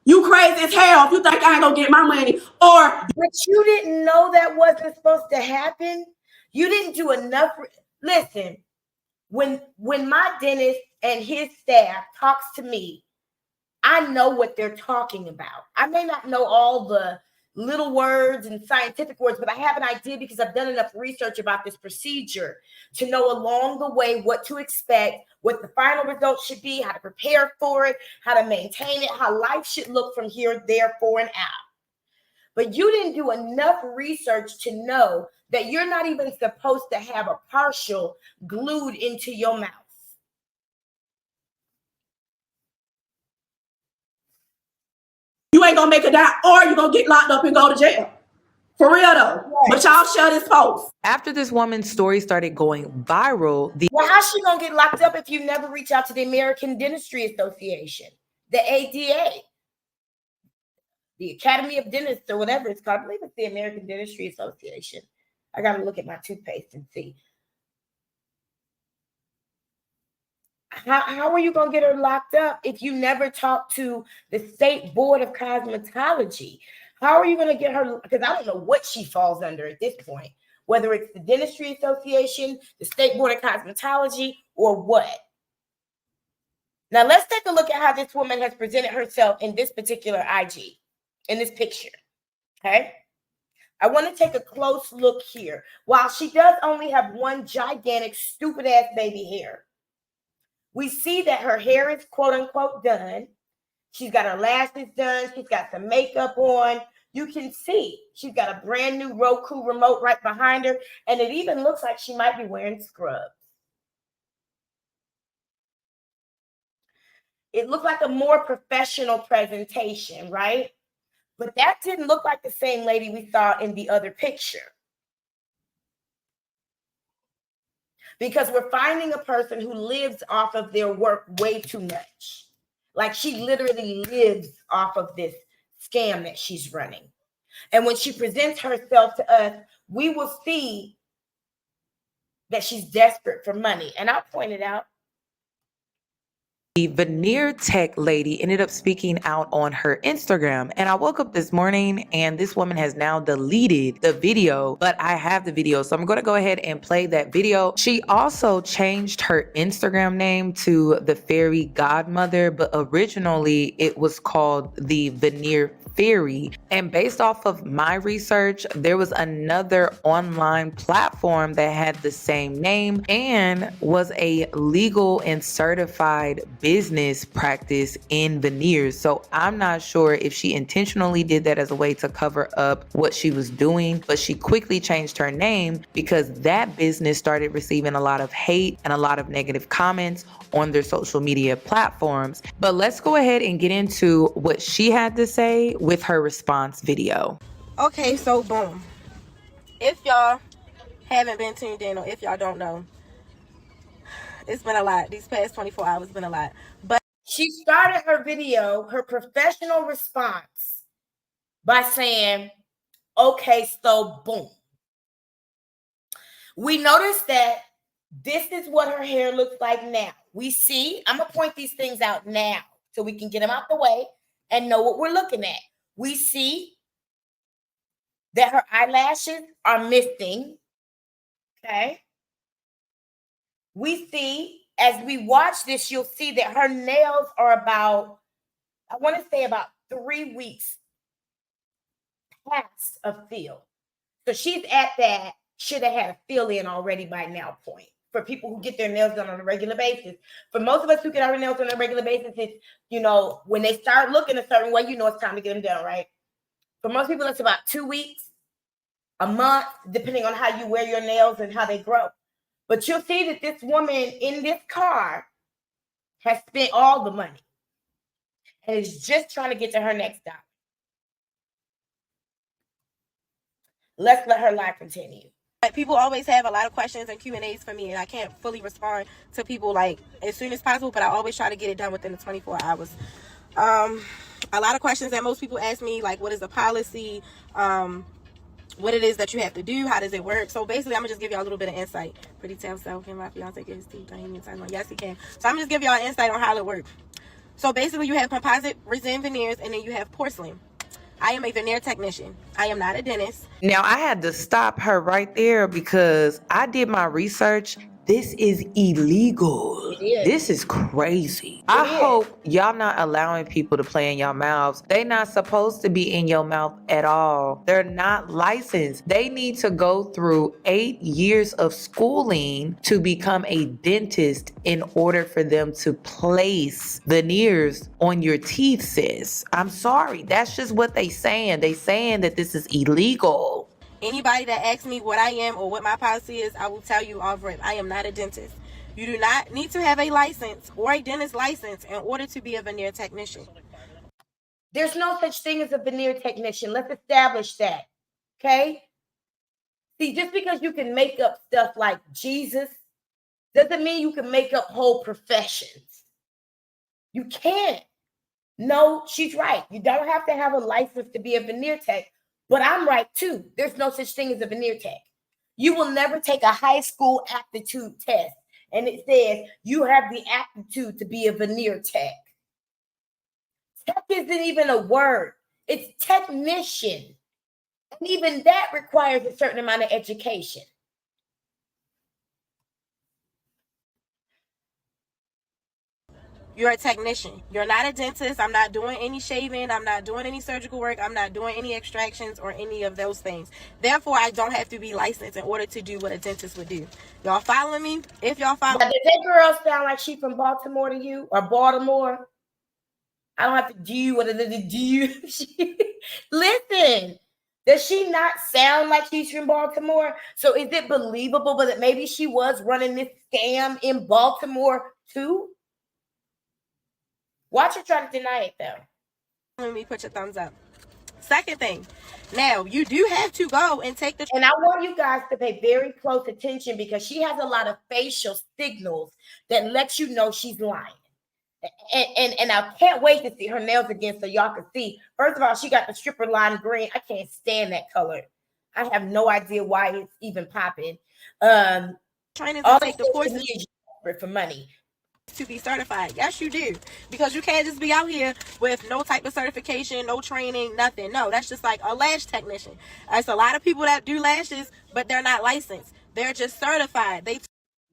You crazy as hell if you think I ain't gonna get my money. But you didn't know that wasn't supposed to happen. You didn't do enough. Listen, when my dentist and his staff talks to me, I know what they're talking about. I may not know all the little words and scientific words, but I have an idea because I've done enough research about this procedure to know along the way what to expect, what the final result should be, how to prepare for it, how to maintain it, how life should look from here, therefore, and out. But you didn't do enough research to know that you're not even supposed to have a partial glued into your mouth. You ain't gonna make a dime, or you're gonna get locked up and go to jail. For real though. But y'all share this post. After this woman's story started going viral, Well, how's she gonna get locked up if you never reach out to the American Dentistry Association, the ADA, the Academy of Dentists, or whatever it's called? I believe it's the American Dentistry Association. I gotta look at my toothpaste and see. How are you gonna get her locked up if you never talk to the State Board of Cosmetology? How are you gonna get her? Because I don't know what she falls under at this point, whether it's the Dentistry Association, the State Board of Cosmetology, or what. Now let's take a look at how this woman has presented herself in this particular IG, in this picture. Okay. I want to take a close look here. While she does only have one gigantic, stupid ass baby hair, we see that her hair is quote unquote done. She's got her lashes done. She's got some makeup on. You can see she's got a brand new Roku remote right behind her. And it even looks like she might be wearing scrubs. It looked like a more professional presentation, right? But that didn't look like the same lady we saw in the other picture. Because we're finding a person who lives off of their work way too much. Like she literally lives off of this scam that she's running. And when she presents herself to us, we will see that she's desperate for money. And I'll point it out. the Veneer Tech lady ended up speaking out on her Instagram. And I woke up this morning and this woman has now deleted the video, but I have the video. So I'm going to go ahead and play that video. She also changed her Instagram name to the Fairy Godmother, but originally it was called the Veneer Fairy. And based off of my research, there was another online platform that had the same name and was a legal and certified business practice in veneers. So I'm not sure if she intentionally did that as a way to cover up what she was doing, but she quickly changed her name because that business started receiving a lot of hate and a lot of negative comments on their social media platforms. But let's go ahead and get into what she had to say with her response video. Okay, so boom. If y'all haven't been tuned in, or if y'all don't know, it's been a lot. These past 24 hours been a lot. But she started her video, her professional response, by saying, okay, so boom. We noticed that this is what her hair looks like now. We see, I'm going to point these things out now so we can get them out the way and know what we're looking at. We see that her eyelashes are missing. Okay. We see, as we watch this, you'll see that her nails are about, I want to say about 3 weeks past a fill. So she's at that, should have had a fill in already by now point. For people who get their nails done on a regular basis. For most of us who get our nails done on a regular basis, it's, you know, when they start looking a certain way, you know it's time to get them done, right? For most people, it's about 2 weeks, a month, depending on how you wear your nails and how they grow. But you'll see that this woman in this car has spent all the money and is just trying to get to her next dollar. Let's let her live continue. people always have a lot of questions and Q&As for me, and I can't fully respond to people like as soon as possible, but I always try to get it done within the 24 hours. A lot of questions that most people ask me, like what is the policy, what it is that you have to do, how does it work? So basically, I'm gonna just give y'all a little bit of insight. Pretty tell self, can my fiance get his teeth done? Yes, he can. So I'm just give y'all an insight on how it works. So basically, you have composite resin veneers, and then you have porcelain. I am a veneer technician. I am not a dentist. Now, I had to stop her right there because I did my research. This is illegal. This is crazy. I hope y'all not allowing people to play in your mouths. They not supposed to be in your mouth at all. They're not licensed. They need to go through 8 years of schooling to become a dentist in order for them to place veneers on your teeth, sis. I'm sorry. That's just what they saying. They saying that this is illegal. Anybody that asks me what I am or what my policy is, I will tell you off rip. I am not a dentist. You do not need to have a license or a dentist license in order to be a veneer technician. There's no such thing as a veneer technician. Let's establish that. Okay? See, just because you can make up stuff like Jesus doesn't mean you can make up whole professions. You can't. No, she's right. You don't have to have a license to be a veneer tech, but I'm right too. There's no such thing as a veneer tech. You will never take a high school aptitude test and it says you have the aptitude to be a veneer tech. Tech isn't even a word, it's technician. And even that requires a certain amount of education. You're a technician. You're not a dentist. I'm not doing any shaving. I'm not doing any surgical work. I'm not doing any extractions or any of those things. Therefore, I don't have to be licensed in order to do what a dentist would do. Y'all following me? If y'all follow, Now, does that girl sound like she's from Baltimore to you or Baltimore? I don't have to do what it is. Do you? Listen, does she not sound like she's from Baltimore? So is it believable that maybe she was running this scam in Baltimore too? Watch her try to deny it though. let me put your thumbs up. Second thing, now you do have to go and take the. And I want you guys to pay very close attention because she has a lot of facial signals that lets you know she's lying. And I can't wait to see her nails again so y'all can see. First of all, she got the stripper line green. I can't stand that color. I have no idea why it's even popping. Training to take the courses for money. To be certified. Yes, you do. Because you can't just be out here with no type of certification, no training, nothing. No, that's just like a lash technician. There's a lot of people that do lashes, but they're not licensed. They're just certified.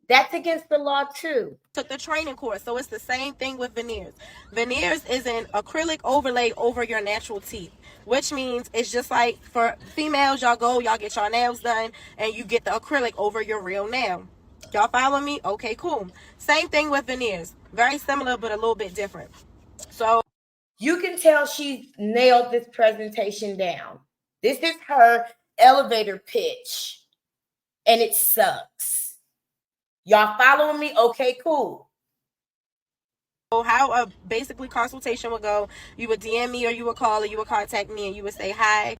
That's against the law too. Took the training course. So it's the same thing with veneers. Veneers is an acrylic overlay over your natural teeth, which means it's just like for females, y'all go, y'all get your nails done, and you get the acrylic over your real nail. Y'all follow me? Okay, cool. Same thing with veneers. Very similar, but a little bit different. So you can tell she nailed this presentation down. This is her elevator pitch, and it sucks. Y'all following me? Okay, cool. How a basically consultation would go, you would DM me or you would call or you would contact me and you would say hi.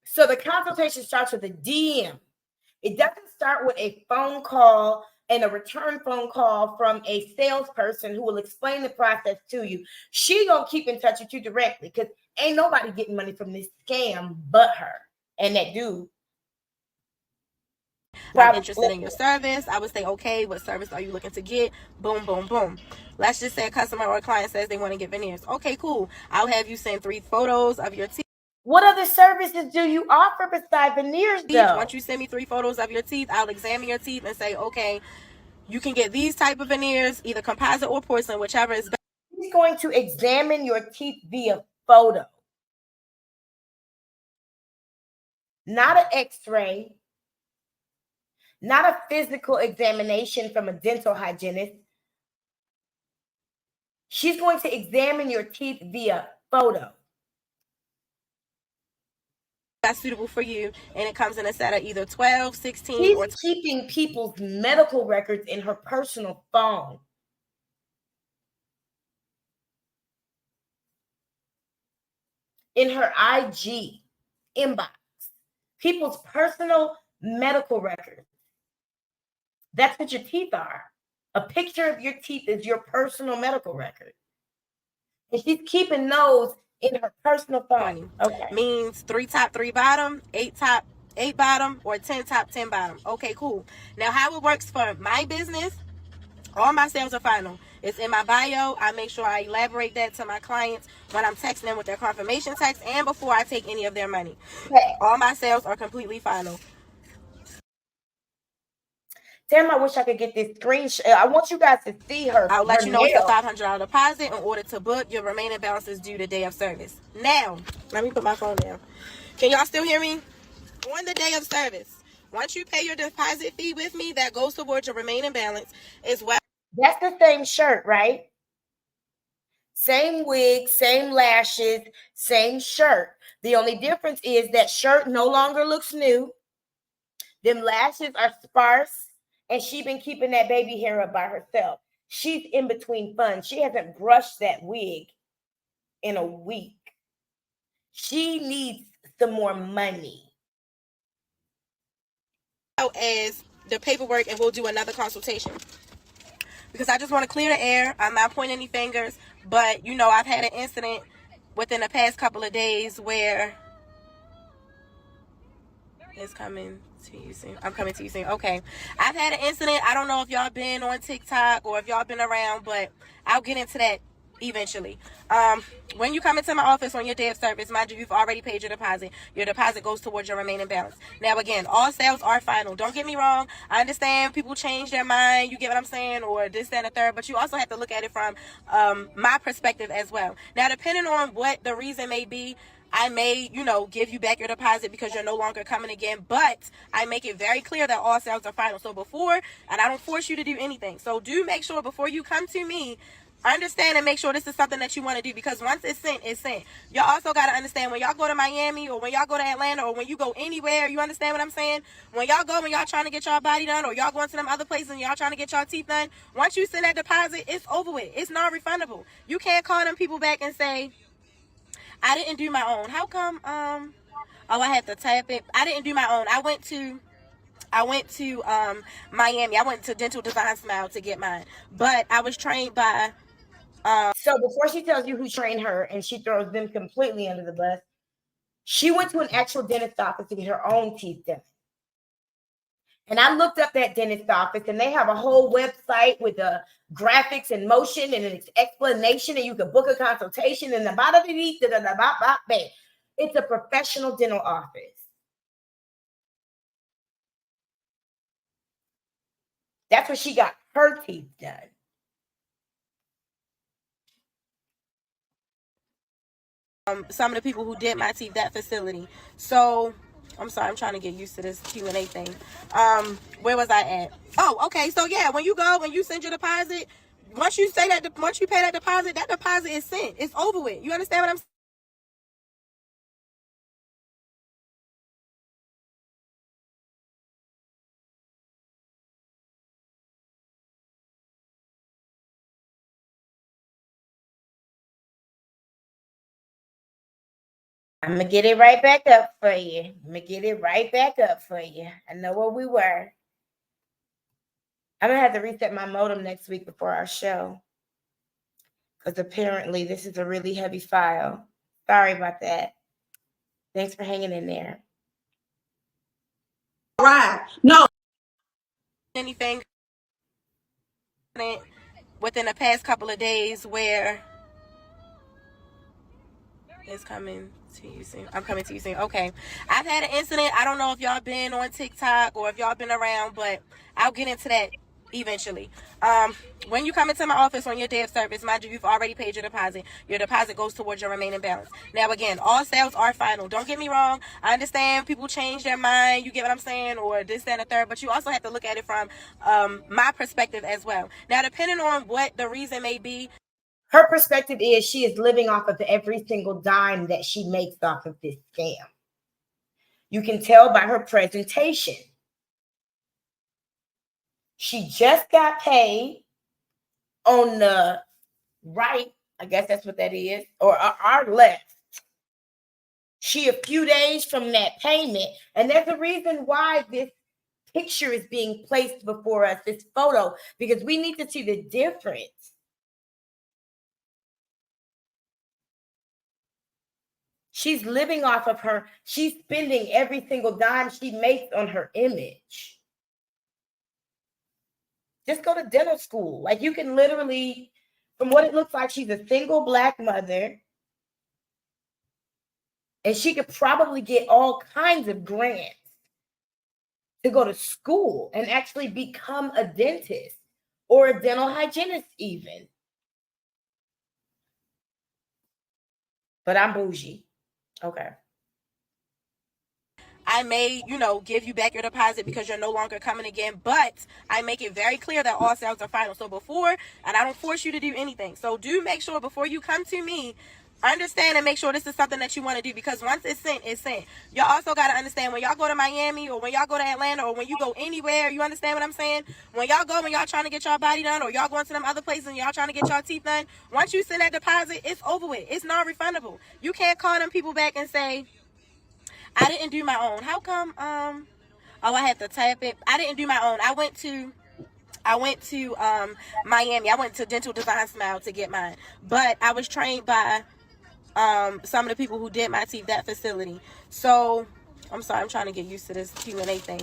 So the consultation starts with a DM. It doesn't start with a phone call and a return phone call from a salesperson who will explain the process to you. She gonna keep in touch with you directly because ain't nobody getting money from this scam but her and that dude. I'm interested in your service. I would say, okay, what service are you looking to get? Boom, boom, boom. Let's just say a customer or a client says they want to get veneers. Okay, cool. I'll have you send 3 photos of your teeth. What other services do you offer besides veneers though? Once you send me 3 photos of your teeth, I'll examine your teeth and say, okay, you can get these type of veneers, either composite or porcelain, whichever is better. He's going to examine your teeth via photo. Not an x-ray. Not a physical examination from a dental hygienist. She's going to examine your teeth via photo. That's suitable for you, and it comes in a set of either 12, 16, She's or keeping people's medical records in her personal phone. In her IG inbox. People's personal medical records. That's what your teeth are. A picture of your teeth is your personal medical record. And she's keeping those in her personal phone. Okay. Means 3 top, 3 bottom, 8 top, 8 bottom, or 10 top, 10 bottom. Okay, cool. Now, how it works for my business, all my sales are final. It's in my bio. I make sure I elaborate that to my clients when I'm texting them with their confirmation text and before I take any of their money. Okay. All my sales are completely final. Damn, I wish I could get this screenshot. I want you guys to see her. I'll let you know nails. it's a $500 deposit in order to book. Your remaining balance is due the day of service. Now, let me put my phone down. Can y'all still hear me? On the day of service, once you pay your deposit fee with me, that goes towards your remaining balance as well. That's the same shirt, right? Same wig, same lashes, same shirt. The only difference is that shirt no longer looks new. Them lashes are sparse. And she's been keeping that baby hair up by herself. She's in between funds. She hasn't brushed that wig in a week. She needs some more money. As the paperwork, and we'll do another consultation, because I just want to clear the air. I'm not pointing any fingers, but you know, I've had an incident within the past couple of days where it's coming to you soon. I'm coming to you soon. Okay. I've had an incident. I don't know if y'all been on TikTok or if y'all been around, but I'll get into that eventually. When you come into my office on your day of service, mind you, you've already paid your deposit. Your deposit goes towards your remaining balance. Now, again, all sales are final. Don't get me wrong. I understand people change their mind. You get what I'm saying? Or this, that, and the third. But you also have to look at it from my perspective as well. Now, depending on what the reason may be, I may, you know, give you back your deposit because you're no longer coming again, but I make it very clear that all sales are final. So before, and I don't force you to do anything. So do make sure before you come to me, understand and make sure this is something that you want to do, because once it's sent, it's sent. Y'all also got to understand, when y'all go to Miami or when y'all go to Atlanta or when you go anywhere, you understand what I'm saying? When y'all go and y'all trying to get y'all body done, or y'all going to them other places and y'all trying to get y'all teeth done, once you send that deposit, it's over with. It's non-refundable. You can't call them people back and say, I didn't do my own. How come? Oh, I had to tap it. I didn't do my own. I went to Miami. I went to Dental Design Smile to get mine, but I was trained by. So before she tells you who trained her and she throws them completely under the bus, she went to an actual dentist office to get her own teeth done. And I looked up that dentist office, and they have a whole website with the graphics and motion and an explanation, and you can book a consultation and it's a professional dental office. That's where she got her teeth done. Some of the people who did my teeth, that facility. So I'm sorry, I'm trying to get used to this Q&A thing. Where was I at? Oh, okay. So yeah, when you go, when you send your deposit, once you pay that deposit is sent. It's over with. You understand what I'm saying? I'm going to get it right back up for you. I know where we were. I'm going to have to reset my modem next week before our show, because apparently this is a really heavy file. Sorry about that. Thanks for hanging in there. Right. No. Anything within the past couple of days where it's coming to you soon. I'm coming to you soon. Okay. I've had an incident. I don't know if y'all been on TikTok or if y'all been around, but I'll get into that eventually. When you come into my office on your day of service, mind you, you've already paid your deposit. Your deposit goes towards your remaining balance. Now, again, all sales are final. Don't get me wrong. I understand people change their mind. You get what I'm saying? Or this, that, and the third. But you also have to look at it from my perspective as well. Now, depending on what the reason may be, her perspective is she is living off of every single dime that she makes off of this scam. You can tell by her presentation. She just got paid on the right, I guess that's what that is, or our left. She a few days from that payment, and there's a reason why this picture is being placed before us, this photo, because we need to see the difference. She's living off of her. She's spending every single dime she makes on her image. Just go to dental school. Like, you can literally, from what it looks like, she's a single Black mother. And she could probably get all kinds of grants to go to school and actually become a dentist or a dental hygienist even. But I'm bougie. Okay. I may, give you back your deposit because you're no longer coming again, but I make it very clear that all sales are final. So before, and I don't force you to do anything. So do make sure before you come to me, understand and make sure this is something that you want to do, because once it's sent, it's sent. Y'all also got to understand, when y'all go to Miami or when y'all go to Atlanta or when you go anywhere, you understand what I'm saying? When y'all go and y'all trying to get y'all body done, or y'all going to them other places and y'all trying to get y'all teeth done, once you send that deposit, it's over with. It's non-refundable. You can't call them people back and say, I didn't do my own. How come? Oh, I had to tap it. I didn't do my own. I went to Miami. I went to Dental Design Smile to get mine, but I was trained by some of the people who did my teeth, that facility. So I'm sorry, I'm trying to get used to this Q&A thing.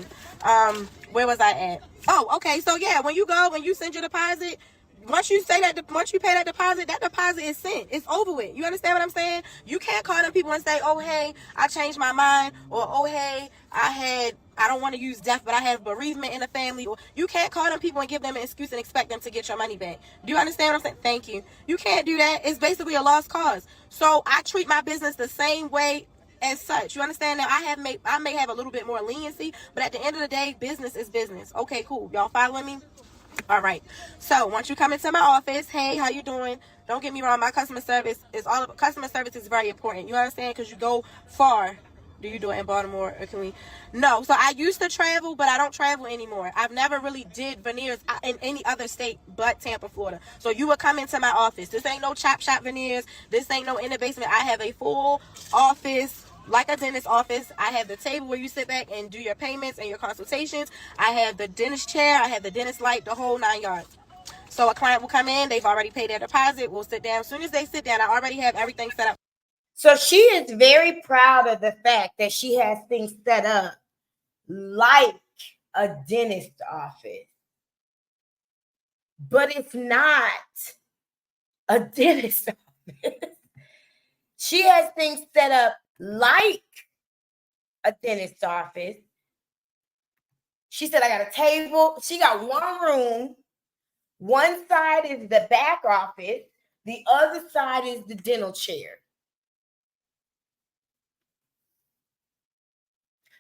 Where was I at? Oh, okay. So yeah, when you send your deposit, once you pay that deposit is sent. It's over with. You understand what I'm saying? You can't call them people and say, oh hey, I changed my mind, or oh hey, I don't want to use death, but I have bereavement in the family. Or you can't call them people and give them an excuse and expect them to get your money back. Do you understand what I'm saying? Thank you. You can't do that. It's basically a lost cause. So I treat my business the same way as such. You understand? Now I may have a little bit more leniency, but at the end of the day, business is business. Okay, cool. Y'all following me? All right. So once you come into my office, hey, how you doing? Don't get me wrong. My customer service is very important. You understand? Because you go far. Do you do it in Baltimore, or can we? No. So I used to travel, but I don't travel anymore. I've never really did veneers in any other state but Tampa, Florida. So you would come into my office. This ain't no chop shop veneers. This ain't no in the basement. I have a full office, like a dentist office. I have the table where you sit back and do your payments and your consultations. I have the dentist chair. I have the dentist light, the whole 9 yards. So a client will come in. They've already paid their deposit. We'll sit down. As soon as they sit down, I already have everything set up. So she is very proud of the fact that she has things set up like a dentist office. But it's not a dentist office. She has things set up like a dentist office. She said, I got a table. She got one room. One side is the back office. The other side is the dental chair.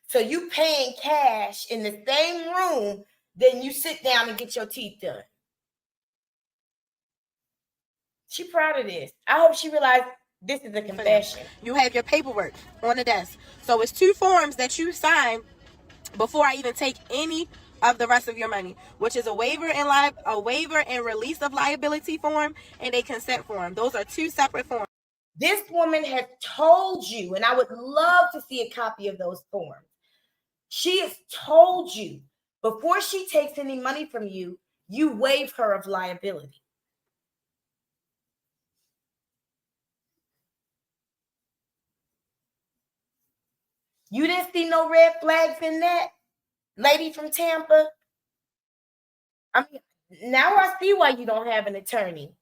So you paying cash in the same room, then you sit down and get your teeth done. She proud of this. I hope she realized this is a confession. You have your paperwork on the desk. So it's 2 forms that you sign before I even take any of the rest of your money, which is a waiver and release of liability form and a consent form. Those are 2 separate forms. This woman has told you, and I would love to see a copy of those forms. She has told you before she takes any money from you, you waive her of liability. You didn't see no red flags in that, lady from Tampa? I mean, now I see why you don't have an attorney.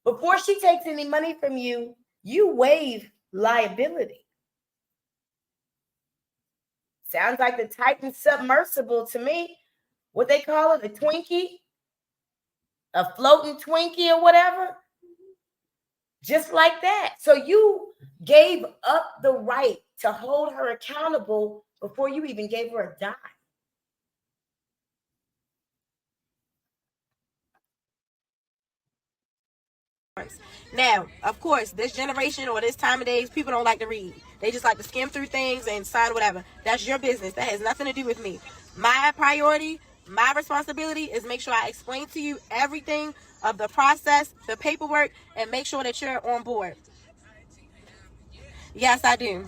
Before she takes any money from you, you waive liability. Sounds like the Titan submersible to me. What they call it, a Twinkie? A floating Twinkie or whatever? Just like that. So you gave up the right to hold her accountable before you even gave her a dime. Now, of course, this generation or this time of days, people don't like to read. They just like to skim through things and sign whatever. That's your business. That has nothing to do with me. My priority, my responsibility is make sure I explain to you everything of the process, the paperwork, and make sure that you're on board. Yes, I do.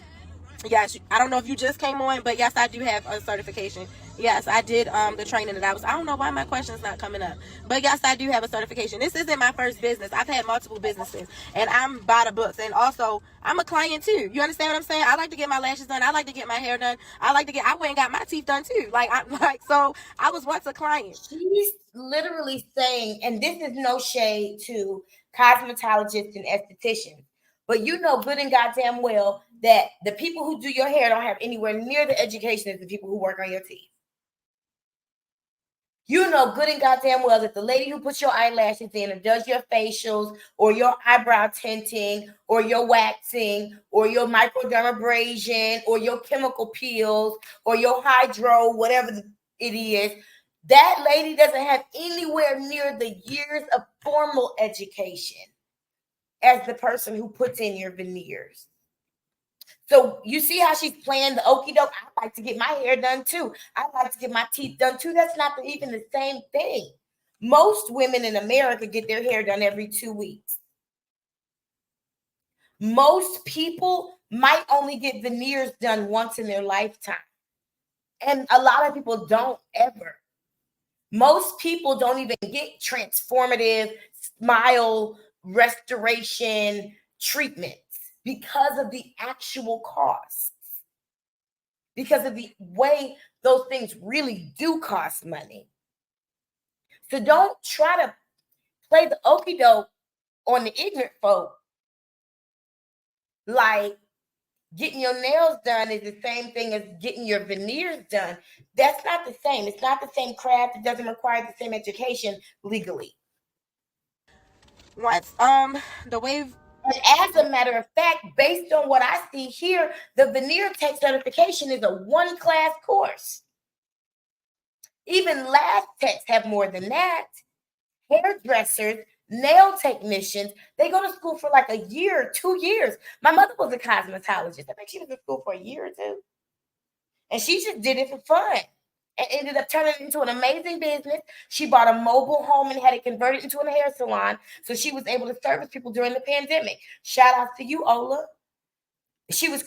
Yes, I don't know if you just came on, but yes, I do have a certification. Yes, I did the training that I don't know why my question's not coming up. But yes, I do have a certification. This isn't my first business. I've had multiple businesses and I'm by the books. And also, I'm a client too. You understand what I'm saying? I like to get my lashes done. I like to get my hair done. I went and got my teeth done too. So I was once a client. She's literally saying, and this is no shade to cosmetologists and estheticians, but you know good and goddamn well that the people who do your hair don't have anywhere near the education as the people who work on your teeth. You know good and goddamn well that the lady who puts your eyelashes in or does your facials or your eyebrow tinting or your waxing or your microdermabrasion or your chemical peels or your hydro, whatever it is, that lady doesn't have anywhere near the years of formal education as the person who puts in your veneers. So you see how she's playing the okie doke? I like to get my hair done too. I like to get my teeth done too. That's not even the same thing. Most women in America get their hair done every 2 weeks. Most people might only get veneers done once in their lifetime. And a lot of people don't ever. Most people don't even get transformative smile restoration treatments because of the actual costs. Because of the way those things really do cost money. So don't try to play the okie doke on the ignorant folk like getting your nails done is the same thing as getting your veneers done. That's not the same. It's not the same craft. It doesn't require the same education legally. What? The wave. And as a matter of fact, based on what I see here, the Veneer Tech certification is a one-class course. Even lab techs have more than that. Hairdressers, nail technicians, they go to school for like a year or 2 years. My mother was a cosmetologist. I think she was in school for a year or two. And she just did it for fun and ended up turning it into an amazing business. She bought a mobile home and had it converted into a hair salon. So she was able to service people during the pandemic. Shout out to you, Ola. She was